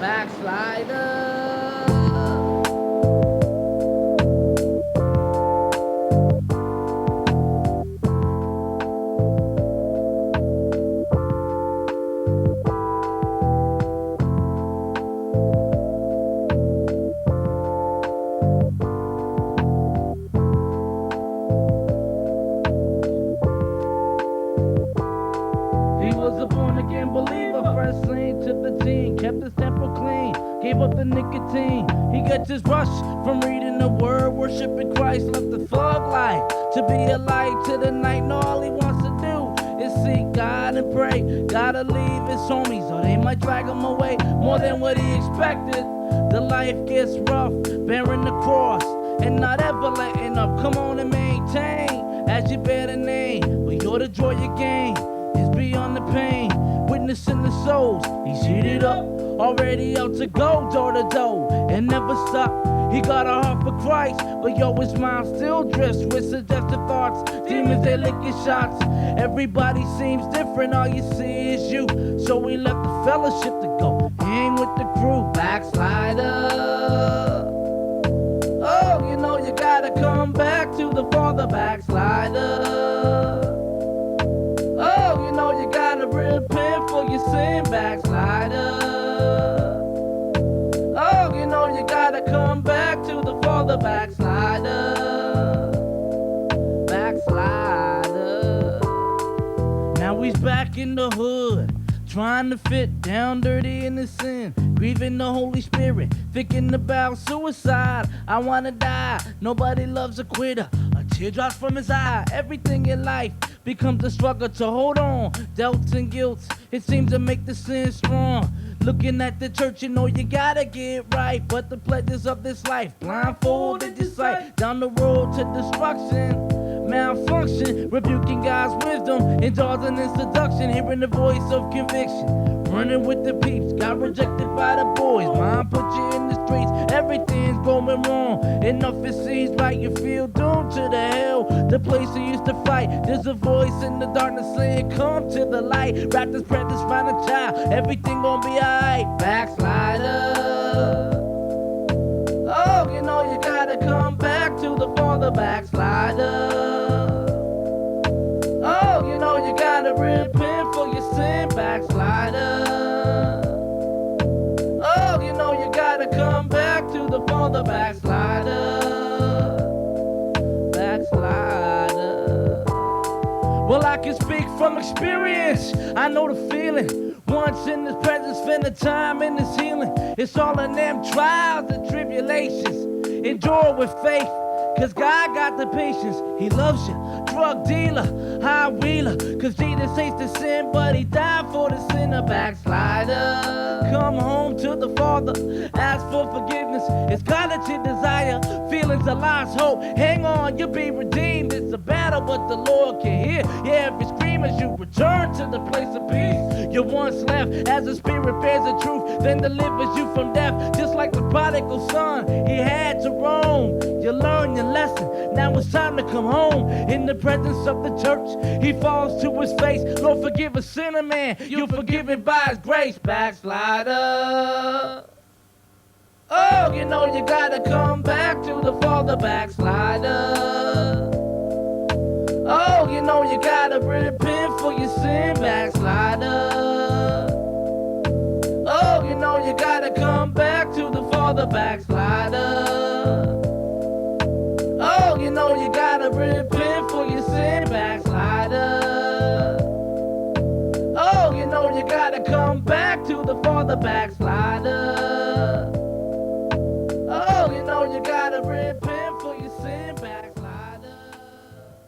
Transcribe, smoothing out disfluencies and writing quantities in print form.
Backslider. He was a born-again believer, first slain to the teen, kept his temple clean, gave up the nicotine. He gets his rush from reading the word, worshiping Christ, left the thug life to be a light to the night. And all he wants to do is seek God and pray. Gotta leave his homies or they might drag him away more than what he expected. The life gets rough, bearing the cross and not ever letting up. Come on and maintain as you bear the name, but you're the joy you gain is beyond the pain. Witnessing the souls, he's heated up, already out to go door to door and never stop. He got a heart for Christ, but yo, his mind still drifts with suggestive thoughts. Demons, they licking shots. Everybody seems different, all you see is you. So we left the fellowship to go hang with the crew. Backslider. Oh, you know you gotta come back to the Father. Backslider. Oh, you know you gotta repent for your sin. Backslider. Oh, you know you gotta come back to the Father. Backslider. Backslider. Now he's back in the hood, trying to fit down dirty in the sin, grieving the Holy Spirit, thinking about suicide. I wanna die, nobody loves a quitter. A tear drops from his eye, everything in life becomes a struggle to hold on. Doubts and guilt, it seems to make the sin strong. Looking at the church, you know you gotta get right, but the pleasures of this life blindfolded your sight. Down the road to destruction, malfunction, rebuking God's wisdom, indulging in seduction, hearing the voice of conviction, running with the peeps, got rejected by the boys, mom put you in the streets, everything's going wrong, enough it seems like you feel doomed to the hell, the place you used to fight. There's a voice in the darkness saying come to the light, wrap this practice, find a child, everything gonna be alright. Backslider. Oh, you know you gotta come back to the Father. Backslider. Oh, you know you gotta repent for your sin. Backslider. Oh, you know you gotta come back to the Father. Backslider. Backslider. Well, I can speak from experience, I know the feeling. Once in his presence, spend the time in his healing. It's all in them trials and tribulations. Endure with faith, cause God got the patience. He loves you, drug dealer, high wheeler. Cause Jesus hates the sin, but he died for the sinner. Backslider. Come home to the Father, ask for forgiveness. It's God that you desire, feelings of lost hope. Hang on, you'll be redeemed. It's a battle, but the Lord can hear. Yeah, if you scream as you return to the place of peace. You once left, as the Spirit bears the truth, then delivers you from death. Just like the prodigal son, he had to roam. You learn your lesson, now it's time to come home. In the presence of the church, he falls to his face. Lord, forgive a sinner, man, you're forgiven by his grace. Backslider. Oh, you know you gotta come back to the Father. Backslider. Oh, you know you gotta repent for your sin. Backslider. Oh, you know you gotta come back to the Father. Backslider. Oh, you know you gotta repent for your sin. Backslider. Oh, you know you gotta come back to the Father. Backslider.